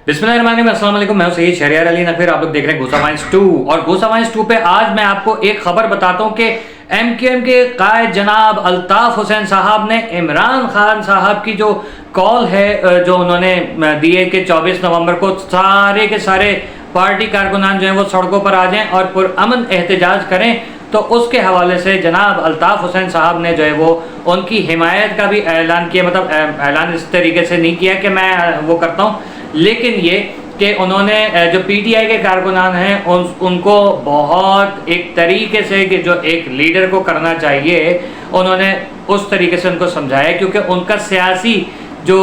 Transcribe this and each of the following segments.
बिस्मिल्लाहिर्रहमानिर्रहीम, अस्सलाम वालेकुम। मैं हूं सैयद शहरियार अली नकवी, आप लोग देख रहे हैं गोसा वाइन्स 2। और गोसा वाइन्स 2 पे आज मैं आपको एक खबर बताता हूं कि MQM के कायद जनाब अल्ताफ हुसैन साहब ने इमरान खान साहब की जो कॉल है जो उन्होंने दी है कि 24 नवंबर को सारे के सारे पार्टी कारकुनान जो हैं वो सड़कों पर आ जाएं और पुरअमन एहतजाज करें, तो उसके हवाले से जनाब अल्ताफ हुसैन साहब ने जो है वो उनकी हिमायत का भी ऐलान किया। मतलब ऐलान इस तरीके से नहीं किया कि मैं वो करता हूँ, लेकिन ये कि उन्होंने जो PTI के कारकुनान हैं उनको बहुत एक तरीके से कि जो एक लीडर को करना चाहिए उन्होंने उस तरीके से उनको समझाया, क्योंकि उनका सियासी जो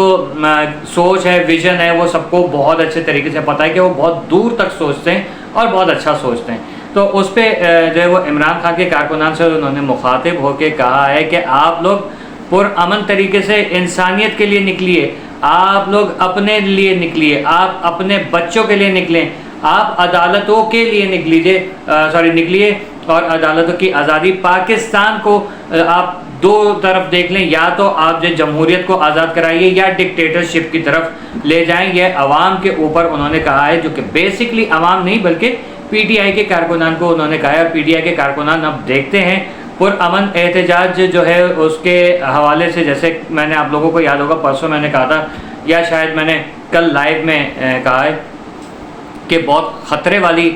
सोच है, विज़न है, वो सबको बहुत अच्छे तरीके से पता है कि वो बहुत दूर तक सोचते हैं और बहुत अच्छा सोचते हैं। तो उस पर जो है वो इमरान खान के कारकुनान से उन्होंने मुखातिब होकर कहा है कि आप लोग पुरअमन तरीके से इंसानियत के लिए निकलिए, आप लोग अपने लिए निकलिए, आप अपने बच्चों के लिए निकलें, आप अदालतों के लिए निकलिए और अदालतों की आज़ादी। पाकिस्तान को आप दो तरफ देख लें, या तो आप जो जमहूरियत को आज़ाद कराइए या डिक्टेटरशिप की तरफ ले जाएं। ये अवाम के ऊपर उन्होंने कहा है, जो कि बेसिकली अवाम नहीं बल्कि PTI के कारकुनान को उन्होंने कहा है। और PTI के कारकुनान अब देखते हैं पुरअमन एहतजाज जो है उसके हवाले से, जैसे मैंने आप लोगों को याद होगा परसों मैंने कहा था, या शायद मैंने कल लाइव में कहा है कि बहुत ख़तरे वाली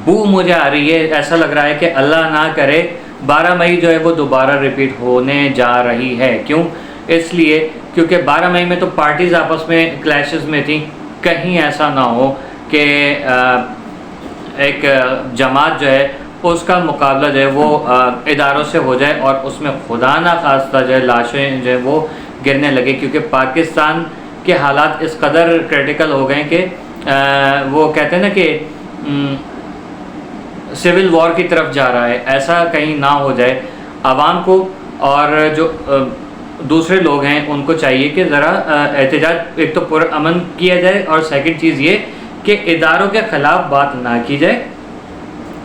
बू मुझे आ रही है। ऐसा लग रहा है कि अल्लाह ना करे 12 मई जो है वो दोबारा रिपीट होने जा रही है। क्यों? इसलिए क्योंकि 12 मई में तो पार्टीज़ आपस में क्लैशेस में थी, कहीं ऐसा ना हो कि एक जमात जो है उसका मुकाबला जो है वो इदारों से हो जाए और उसमें खुदा ना खास्ता जो है लाशें जो है वो गिरने लगे, क्योंकि पाकिस्तान के हालात इस कदर क्रिटिकल हो गए कि वो कहते हैं ना कि सिविल वॉर की तरफ जा रहा है। ऐसा कहीं ना हो जाए। आवाम को और जो दूसरे लोग हैं उनको चाहिए कि ज़रा एहतजाज एक तो पुरअमन किया जाए, और सेकंड चीज़ ये कि इदारों के ख़िलाफ़ बात ना की जाए।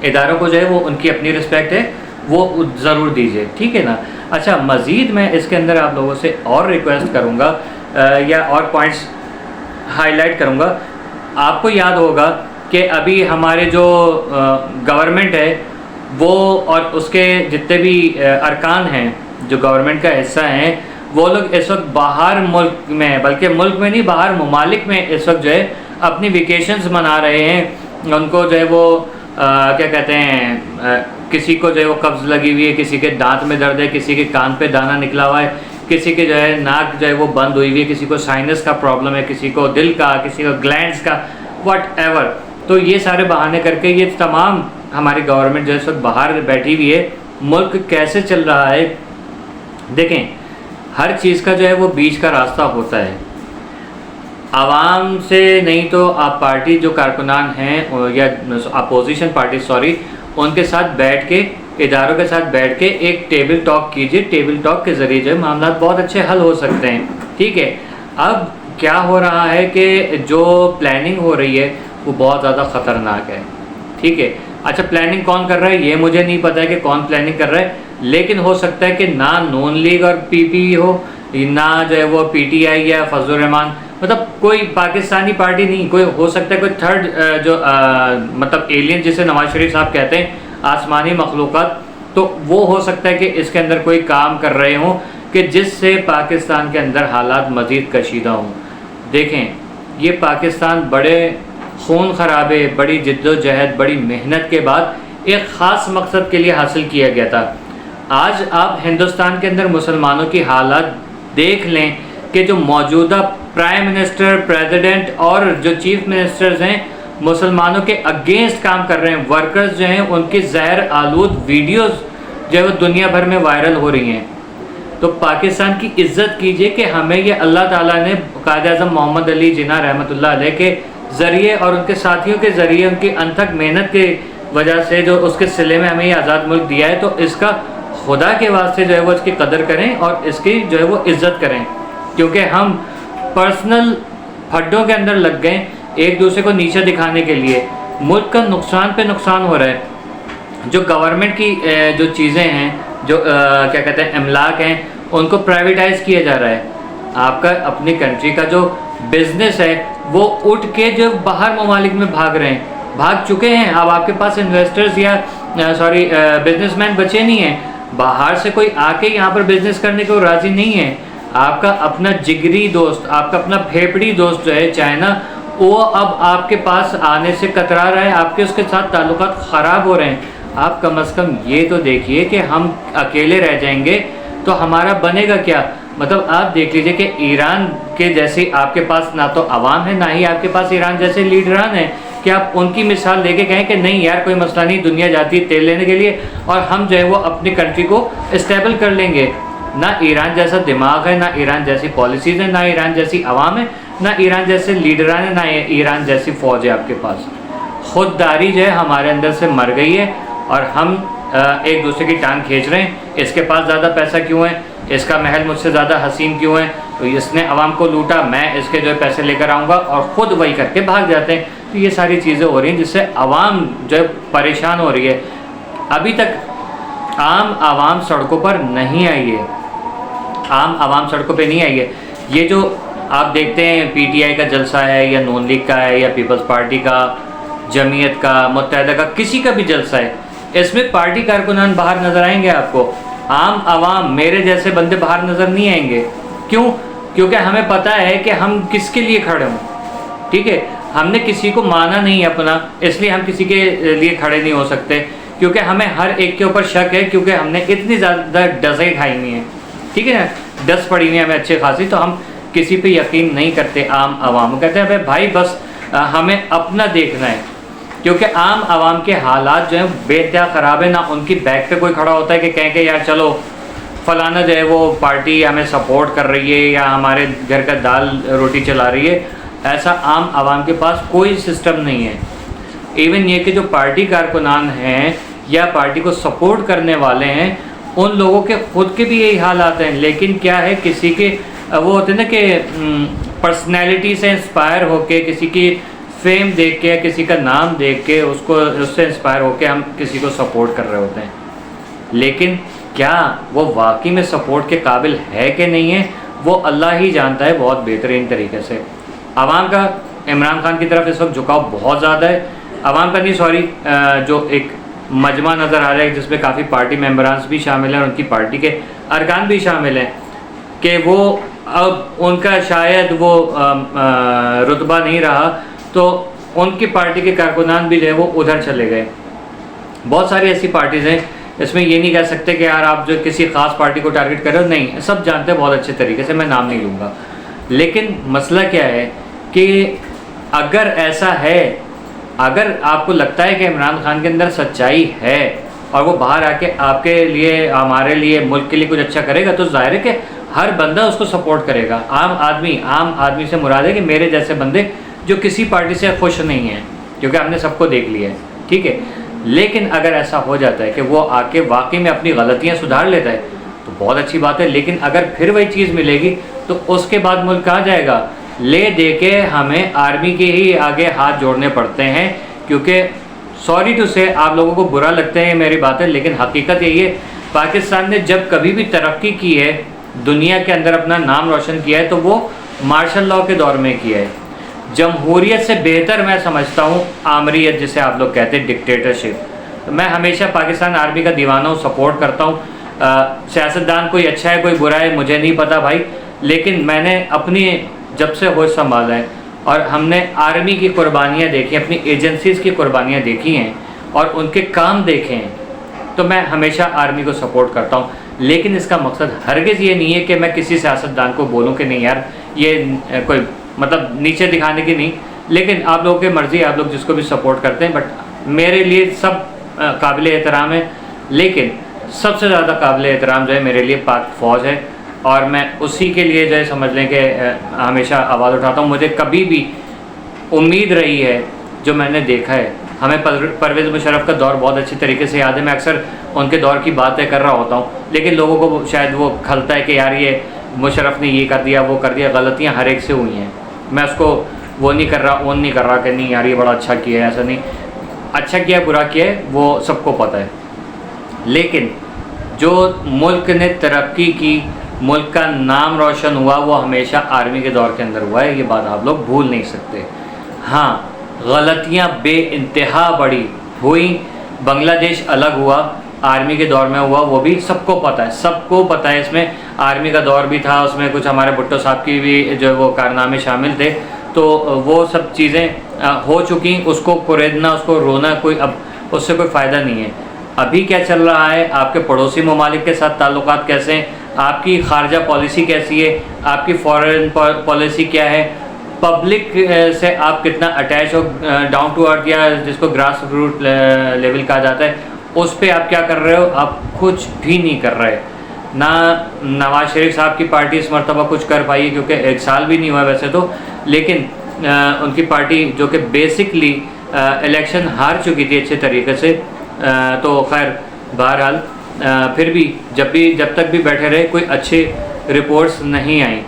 इदारों को जो है वो उनकी अपनी रिस्पेक्ट है, वो ज़रूर दीजिए, ठीक है ना। अच्छा, मज़ीद मैं इसके अंदर आप लोगों से और रिक्वेस्ट करूँगा या और पॉइंट्स हाईलाइट करूँगा। आपको याद होगा कि अभी हमारे जो गवर्नमेंट है वो और उसके जितने भी अरकान हैं जो गवर्नमेंट का हिस्सा हैं, वो लोग इस वक्त बाहर मुल्क में, बल्कि मुल्क में नहीं बाहर ममालिक में इस वक्त जो है अपनी वेकेशंस मना रहे हैं। उनको जो है वो क्या कहते हैं, किसी को जो है वो कब्ज़ लगी हुई है, किसी के दांत में दर्द है, किसी के कान पे दाना निकला हुआ है, किसी के जो है नाक जो है वो बंद हुई हुई है, किसी को साइनस का प्रॉब्लम है, किसी को दिल का, किसी को ग्लैंड्स का, वट एवर। तो ये सारे बहाने करके ये तमाम हमारी गवर्नमेंट जो है इस वक्त बाहर बैठी हुई है। मुल्क कैसे चल रहा है देखें, हर चीज़ का जो है वो बीच का रास्ता होता है। आवाम से नहीं तो आप पार्टी जो कारकुनान हैं या अपोजिशन पार्टी उनके साथ बैठ के, इदारों के साथ बैठ के एक टेबल टॉक कीजिए। टेबल टॉक के ज़रिए जो है मामला बहुत अच्छे हल हो सकते हैं, ठीक है। अब क्या हो रहा है कि जो प्लानिंग हो रही है वो बहुत ज़्यादा ख़तरनाक है, ठीक है। अच्छा, प्लानिंग कौन कर रहा है ये मुझे नहीं पता है कि कौन प्लानिंग कर रहा है, लेकिन हो सकता है कि ना नून लीग और PP हो, ना जो है वो PTI या फजलुर रहमान, मतलब कोई पाकिस्तानी पार्टी नहीं, कोई हो सकता है कोई थर्ड जो मतलब एलियन जिसे नवाज शरीफ साहब कहते हैं, आसमानी मखलूक़ात, तो वो हो सकता है कि इसके अंदर कोई काम कर रहे हों कि जिससे पाकिस्तान के अंदर हालात मज़ीद कशीदा हों। देखें, ये पाकिस्तान बड़े खून खराबे, बड़ी जिद्दोजहद, बड़ी मेहनत के बाद एक ख़ास मकसद के लिए हासिल किया गया था। आज आप हिंदुस्तान के अंदर मुसलमानों की हालात देख लें कि जो मौजूदा प्राइम मिनिस्टर, प्रेसिडेंट और जो चीफ मिनिस्टर्स हैं मुसलमानों के अगेंस्ट काम कर रहे हैं। वर्कर्स जो हैं उनकी ज़हर आलूद वीडियोस जो है वो दुनिया भर में वायरल हो रही हैं। तो पाकिस्तान की इज़्ज़त कीजिए कि हमें ये अल्लाह ताला ने कायद-ए-आज़म मोहम्मद अली जिन्ना रहमतुल्लाह अलैह के ज़रिए और उनके साथियों के ज़रिए उनकी अनथक मेहनत के वजह से जो उसके सिले में हमें ये आज़ाद मुल्क दिया है, तो इसका खुदा के वास्ते जो है वो इसकी कदर करें और इसकी जो है वो इज़्ज़त करें। क्योंकि हम पर्सनल फड्डों के अंदर लग गए एक दूसरे को नीचे दिखाने के लिए। मुल्क का नुकसान पे नुकसान हो रहा है। जो गवर्नमेंट की जो चीज़ें हैं, जो क्या कहते हैं अमलाक हैं, उनको प्राइवेटाइज़ किया जा रहा है। आपका अपनी कंट्री का जो बिज़नेस है وہ اٹھ کے جو باہر ممالک میں بھاگ رہے ہیں، بھاگ چکے ہیں. اب آپ کے پاس انویسٹرز یا بزنس مین بچے نہیں ہیں. باہر سے کوئی آ کے یہاں پر بزنس کرنے کو راضی نہیں ہے. آپ کا اپنا جگری دوست، آپ کا اپنا پھیپڑی دوست جو ہے چائنا، وہ اب آپ کے پاس آنے سے کترا رہا ہے، آپ کے اس کے ساتھ تعلقات خراب ہو رہے ہیں. آپ کم از کم یہ تو دیکھیے کہ ہم اکیلے رہ جائیں گے تو ہمارا بنے گا کیا. مطلب آپ دیکھ لیجئے کہ ایران کے جیسی آپ کے پاس نہ تو عوام ہے، نہ ہی آپ کے پاس ایران جیسے لیڈران ہیں کہ آپ ان کی مثال لے کے کہیں کہ نہیں یار کوئی مسئلہ نہیں، دنیا جاتی ہے تیل لینے کے لیے اور ہم جو ہے وہ اپنی کنٹری کو اسٹیبل کر لیں گے. نہ ایران جیسا دماغ ہے، نہ ایران جیسی پالیسیز ہیں، نہ ایران جیسی عوام ہے، نہ ایران جیسے لیڈران ہیں، نہ ایران جیسی فوج ہے آپ کے پاس. خودداری جو ہے ہمارے اندر سے مر گئی ہے اور ہم ایک دوسرے کی ٹانگ کھینچ رہے ہیں. اس کے پاس زیادہ پیسہ کیوں ہے، اس کا محل مجھ سے زیادہ حسین کیوں ہے، تو اس نے عوام کو لوٹا، میں اس کے جو ہے پیسے لے کر آؤں گا، اور خود وہی کر کے بھاگ جاتے ہیں. تو یہ ساری چیزیں ہو رہی ہیں جس سے عوام جو ہے پریشان ہو رہی ہے. ابھی تک عام عوام سڑکوں پر نہیں آئی ہے، عام عوام سڑکوں پہ نہیں آئی ہے. یہ جو آپ دیکھتے ہیں پی ٹی آئی کا جلسہ ہے یا نون لیگ کا ہے یا پیپلز پارٹی کا، جمعیت کا، متحدہ کا، کسی کا بھی جلسہ ہے، اس میں پارٹی کارکنان باہر نظر آئیں گے آپ کو. عام عوام میرے جیسے بندے باہر نظر نہیں آئیں گے. کیوں؟ کیونکہ ہمیں پتہ ہے کہ ہم کس کے لیے کھڑے ہوں. ٹھیک ہے، ہم نے کسی کو مانا نہیں اپنا، اس لیے ہم کسی کے لیے کھڑے نہیں ہو سکتے، کیونکہ ہمیں ہر ایک کے اوپر شک ہے، کیونکہ ہم نے اتنی زیادہ ڈزیں کھائی ہوئی ہیں. ٹھیک ہے نا، ڈس پڑی ہوئی ہیں ہمیں اچھے خاصی، تو ہم کسی پہ یقین نہیں کرتے. عام عوام کہتے ہیں بھائی بس ہمیں اپنا دیکھنا ہے، کیونکہ عام عوام کے حالات جو ہیں بے انتہا خراب ہیں. نہ ان کی بیک پہ کوئی کھڑا ہوتا ہے کہ کہیں کہ یار چلو فلانا جو ہے وہ پارٹی ہمیں سپورٹ کر رہی ہے یا ہمارے گھر کا دال روٹی چلا رہی ہے. ایسا عام عوام کے پاس کوئی سسٹم نہیں ہے. ایون یہ کہ جو پارٹی کارکنان ہیں یا پارٹی کو سپورٹ کرنے والے ہیں، ان لوگوں کے خود کے بھی یہی حالات ہیں. لیکن کیا ہے، کسی کے وہ ہوتے ہیں نا کہ پرسنالٹی سے انسپائر ہو کے، کسی کی فیم دیکھ کے، کسی کا نام دیکھ کے اس سے انسپائر ہو کے ہم کسی کو سپورٹ کر رہے ہوتے ہیں. لیکن کیا وہ واقعی میں سپورٹ کے قابل ہے کہ نہیں ہے، وہ اللہ ہی جانتا ہے بہت بہترین طریقے سے. عوام کا عمران خان کی طرف اس وقت جھکاؤ بہت زیادہ ہے. عوام کا نہیں، جو ایک مجمع نظر آ رہا ہے جس میں کافی پارٹی ممبرانس بھی شامل ہیں اور ان کی پارٹی کے ارکان بھی شامل ہیں، کہ وہ اب ان کا شاید وہ رتبہ نہیں رہا تو ان کی پارٹی کے کارکنان بھی جو ہے وہ ادھر چلے گئے. بہت ساری ایسی پارٹیز ہیں، اس میں یہ نہیں کہہ سکتے کہ یار آپ جو کسی خاص پارٹی کو ٹارگٹ کر رہے ہو، نہیں، سب جانتے ہیں بہت اچھے طریقے سے، میں نام نہیں لوں گا. لیکن مسئلہ کیا ہے کہ اگر ایسا ہے، اگر آپ کو لگتا ہے کہ عمران خان کے اندر سچائی ہے اور وہ باہر آ کے آپ کے لیے، ہمارے لیے، ملک کے لیے کچھ اچھا کرے گا، تو ظاہر ہے کہ ہر بندہ اس کو سپورٹ کرے گا. عام آدمی سے مراد ہے کہ میرے جیسے بندے جو کسی پارٹی سے خوش نہیں ہیں، کیونکہ ہم نے سب کو دیکھ لیا ہے. ٹھیک ہے، لیکن اگر ایسا ہو جاتا ہے کہ وہ آ کے واقعی میں اپنی غلطیاں سدھار لیتا ہے تو بہت اچھی بات ہے. لیکن اگر پھر وہی چیز ملے گی تو اس کے بعد ملک کہاں جائے گا؟ لے دے کے ہمیں آرمی کے ہی آگے ہاتھ جوڑنے پڑتے ہیں. کیونکہ سوری ٹو سے آپ لوگوں کو برا لگتے ہیں میری باتیں، لیکن حقیقت یہی ہے، پاکستان نے جب کبھی بھی ترقی کی ہے، دنیا کے اندر اپنا نام روشن کیا ہے، تو وہ مارشل لاء کے دور میں کیا ہے. جمہوریت سے بہتر میں سمجھتا ہوں آمریت، جسے آپ لوگ کہتے ہیں ڈکٹیٹرشپ. میں ہمیشہ پاکستان آرمی کا دیوانہ ہوں، سپورٹ کرتا ہوں. سیاستدان کوئی اچھا ہے کوئی برا ہے مجھے نہیں پتا بھائی، لیکن میں نے اپنی جب سے ہوش سنبھالا ہے اور ہم نے آرمی کی قربانیاں دیکھی، اپنی ایجنسیز کی قربانیاں دیکھی ہیں اور ان کے کام دیکھے ہیں، تو میں ہمیشہ آرمی کو سپورٹ کرتا ہوں. لیکن اس کا مقصد ہرگز یہ نہیں ہے کہ میں کسی سیاستدان کو بولوں کہ نہیں یار یہ کوئی مطلب نیچے دکھانے کی نہیں. لیکن آپ لوگوں کی مرضی، آپ لوگ جس کو بھی سپورٹ کرتے ہیں، بٹ میرے لیے سب قابل احترام ہے. لیکن سب سے زیادہ قابل احترام جو ہے میرے لیے پاک فوج ہے، اور میں اسی کے لیے جو ہے سمجھ لیں کہ ہمیشہ آواز اٹھاتا ہوں. مجھے کبھی بھی امید رہی ہے، جو میں نے دیکھا ہے، ہمیں پرویز مشرف کا دور بہت اچھی طریقے سے یاد ہے. میں اکثر ان کے دور کی باتیں کر رہا ہوتا ہوں، لیکن لوگوں کو شاید وہ کھلتا ہے کہ یار یہ مشرف نے یہ کر دیا وہ کر دیا. غلطیاں ہر ایک سے ہوئی ہیں، میں اس کو وہ نہیں کر رہا، اون نہیں کر رہا کہ نہیں یار یہ بڑا اچھا کیا ہے. ایسا نہیں، اچھا کیا برا کیا ہے وہ سب کو پتہ ہے. لیکن جو ملک نے ترقی کی، मुल्क का नाम रोशन हुआ वो हमेशा आर्मी के दौर के अंदर हुआ है, ये बात आप लोग भूल नहीं सकते। हाँ, गलतियाँ बेइंतहा बड़ी हुई, बांग्लादेश अलग हुआ, आर्मी के दौर में हुआ, वो भी सबको पता है, सबको पता है। इसमें आर्मी का दौर भी था, उसमें कुछ हमारे भुट्टो साहब की भी जो वो कारनामे शामिल थे, तो वो सब चीज़ें हो चुकी, उसको कुरेदना, उसको रोना कोई अब उससे कोई फ़ायदा नहीं है। अभी क्या चल रहा है, आपके पड़ोसी ममालिक के साथ ताल्लुकात कैसे हैं, आपकी खारजा पॉलिसी कैसी है, आपकी फॉरेन पॉलिसी क्या है, पब्लिक से आप कितना अटैच हो, डाउन टू अर्थ या जिसको ग्रास रूट लेवल कहा जाता है, उस पर आप क्या कर रहे हो? आप कुछ भी नहीं कर रहे। ना नवाज शरीफ साहब की पार्टी इस मरतबा कुछ कर पाई है, क्योंकि 1 साल भी नहीं हुआ वैसे तो, लेकिन उनकी पार्टी जो कि बेसिकली इलेक्शन हार चुकी थी अच्छे तरीके से, तो खैर बहरहाल फिर भी जब तक भी बैठे रहे कोई अच्छे रिपोर्ट्स नहीं आई।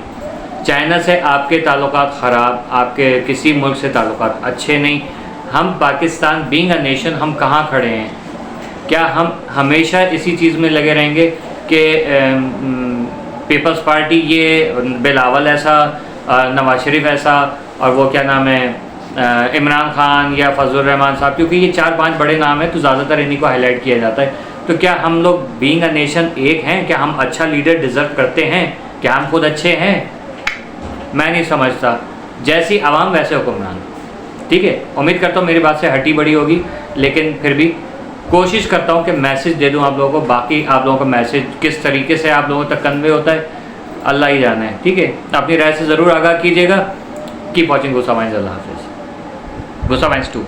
चाइना से आपके ताल्लुकात ख़राब, आपके किसी मुल्क से ताल्लुकात अच्छे नहीं। हम पाकिस्तान बीइंग अ नेशन, हम कहाँ खड़े हैं? क्या हम हमेशा इसी चीज़ में लगे रहेंगे कि पीपल्स पार्टी ये बिलावल ऐसा, नवाज शरीफ ऐसा, और वो क्या नाम है इमरान खान या फजल रहमान साहब, क्योंकि ये 4-5 बड़े नाम हैं तो ज़्यादातर इन्हीं को हाईलाइट किया जाता है। तो क्या हम लोग बीइंग अ नेशन एक हैं? क्या हम अच्छा लीडर डिज़र्व करते हैं? क्या हम खुद अच्छे हैं? मैं नहीं समझता। जैसी आवाम वैसे हुक्मरान। ठीक है, उम्मीद करता हूँ मेरी बात से हटी बड़ी होगी, लेकिन फिर भी कोशिश करता हूँ कि मैसेज दे दूँ आप लोगों को। बाकी आप लोगों का मैसेज किस तरीके से आप लोगों तक कन्वे होता है अल्लाह ही जाने है। ठीक है, अपनी राय से ज़रूर आगाह कीजिएगा। कीप वॉचिंग गुस्सा वाइन्स। अल्लाह हाफिज़। गुस्सा वाइन्स 2।